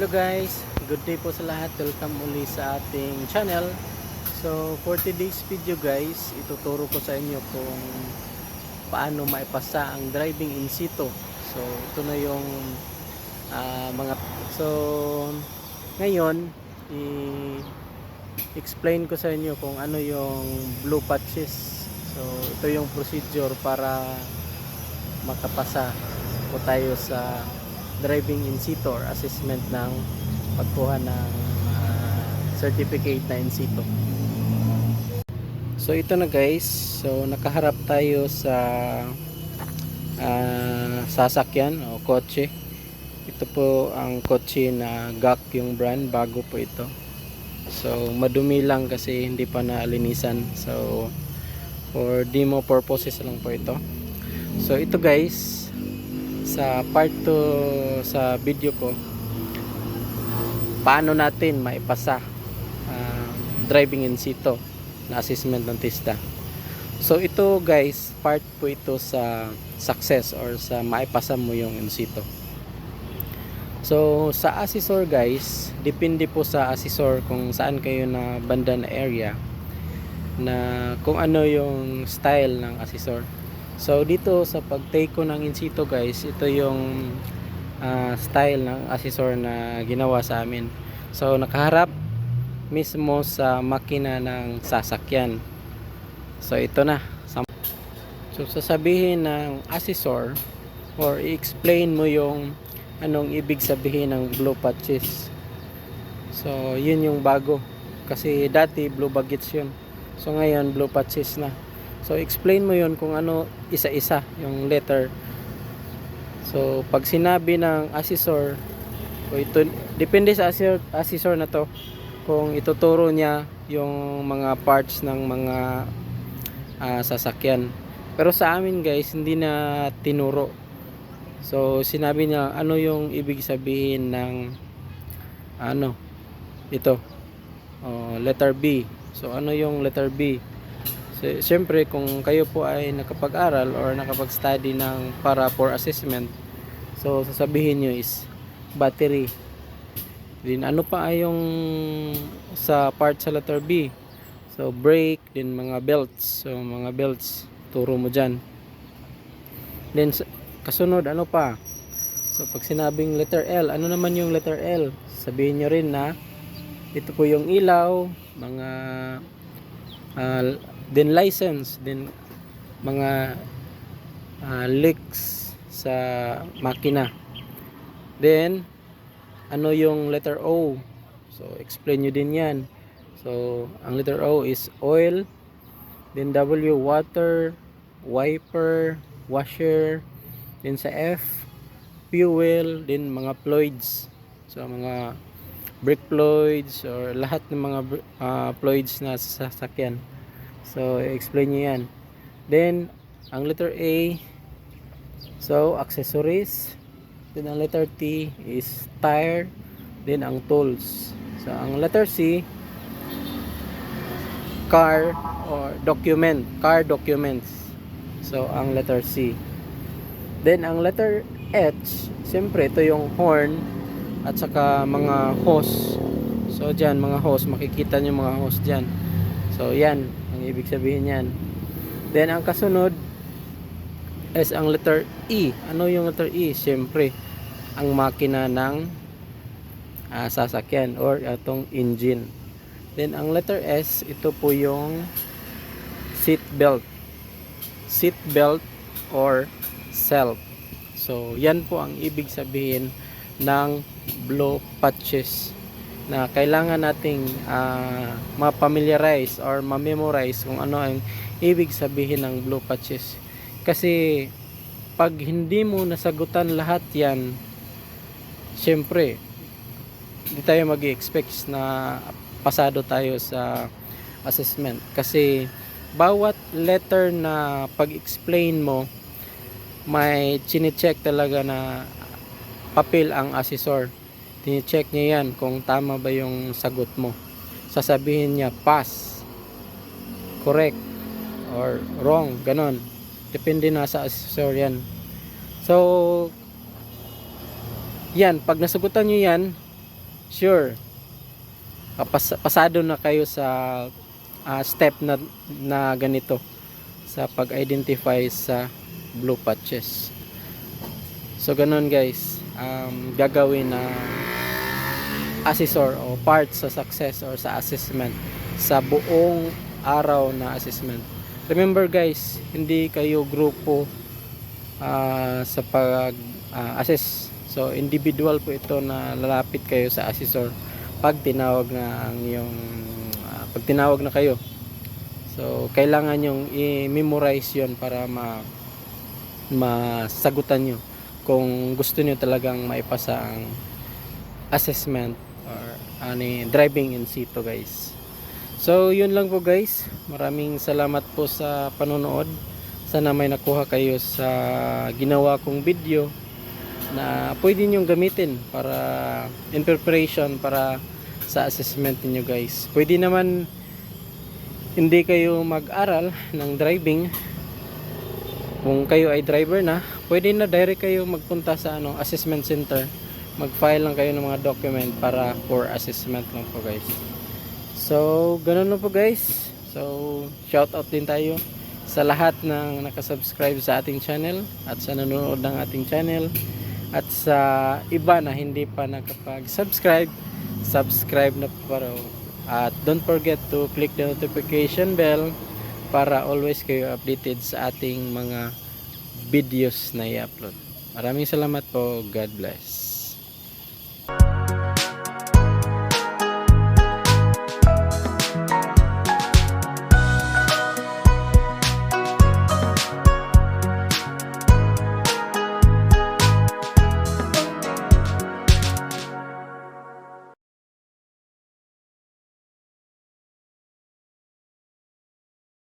Hello guys, good day po sa lahat. Welcome uli sa ating channel. So for today's video guys, ituturo ko sa inyo kung paano maipasa ang driving in situ. So ito na yung mga ngayon i-explain ko sa inyo kung ano yung blue patches. So ito yung procedure para makapasa po tayo sa driving in situ or assessment ng pagkuha ng certificate na in situ. So ito na guys, so nakaharap tayo sa sasakyan o kotse. Ito po ang kotse na GAC yung brand, bago po ito. So madumi lang kasi hindi pa nalinisan. So for demo purposes lang po ito. So ito guys, sa part 2 sa video ko, paano natin maipasa driving in situ na assessment ng TISDA. So ito guys, part po ito sa success or sa maipasa mo yung in situ. So sa assessor guys, depende po sa assessor kung saan kayo na banda na area, na kung ano yung style ng assessor. So dito sa pag-take ko ng in situ guys, ito yung style ng assessor na ginawa sa amin. So nakaharap mismo sa makina ng sasakyan. So ito na. So sasabihin ng assessor or i-explain mo yung anong ibig sabihin ng blue patches. So yun yung bago. Kasi dati blue baggage yun. So ngayon blue patches na. So explain mo yun kung ano isa-isa yung letter. So pag sinabi ng assessor, o ito, depende sa assessor na to kung ituturo niya yung mga parts ng mga sasakyan. Pero sa amin guys, hindi na tinuro. So sinabi niya ano yung ibig sabihin ng ano ito, letter B. So ano yung letter B? Siyempre kung kayo po ay nakapag-aral or nakapag-study ng para for assessment, so sasabihin nyo is battery. Din ano pa ay yung sa part sa letter B? So brake, din mga belts. So mga belts, turo mo dyan. Then kasunod ano pa? So pag sinabing letter L, ano naman yung letter L? Sabihin nyo rin na ito po yung ilaw, mga din license, din mga leaks sa makina. Then ano yung letter O? So explain nyo din yan. So ang letter O is oil, then W water, wiper, washer, then sa F fuel, then mga fluids. So mga brake fluids or lahat ng mga fluids na sa sasakyan. So explain nyo yan. Then ang letter A, so accessories. Then ang letter T is tire. Then ang tools. So ang letter C, car or document, car documents. So ang letter C. Then ang letter H, siyempre ito yung horn at saka mga hose. So dyan mga hose, makikita nyo mga hose dyan. So yan ang ibig sabihin yan. Then ang kasunod is ang letter E. Ano yung letter E? Siyempre ang makina ng sasakyan or itong engine. Then ang letter S, ito po yung seat belt. Seat belt or self. So yan po ang ibig sabihin ng blue patches na kailangan nating ma-familiarize or ma-memorize kung ano ang ibig sabihin ng blue patches. Kasi pag hindi mo nasagutan lahat yan, syempre hindi tayo mag-expect na pasado tayo sa assessment. Kasi bawat letter na pag-explain mo, may chine-check talaga na papel ang assessor. Tine-check niya yan kung tama ba yung sagot mo. Sasabihin niya pass, correct, or wrong, ganon. Depende na sa assessor yan. So yan, pag nasagutan nyo yan, sure pasado na kayo sa step na ganito sa pag-identify sa blue patches. So ganun guys, gagawin na assessor o part sa success or sa assessment sa buong araw na assessment. Remember guys, hindi kayo grupo sa pag assess. So individual po ito na lalapit kayo sa assessor pag tinawag na ang iyong pag tinawag na kayo. So kailangan yung i-memorize yon para masagutan nyo kung gusto nyo talagang maipasa ang assessment or driving in situ guys. So yun lang po guys, maraming salamat po sa panonood. Sana may nakuha kayo sa ginawa kong video na pwede nyong gamitin para in preparation para sa assessment niyo guys. Pwede naman hindi kayo mag-aral ng driving. Kung kayo ay driver na, pwede na direct kayo magpunta sa assessment center. Mag-file lang kayo ng mga document para for assessment lang po guys. So, ganun na po guys. So, shout out din tayo sa lahat ng nakasubscribe sa ating channel at sa nanonood ng ating channel at sa iba na hindi pa nakapag-subscribe, subscribe na po raw. At don't forget to click the notification bell para always kayo updated sa ating mga videos na i-upload. Maraming salamat po. God bless.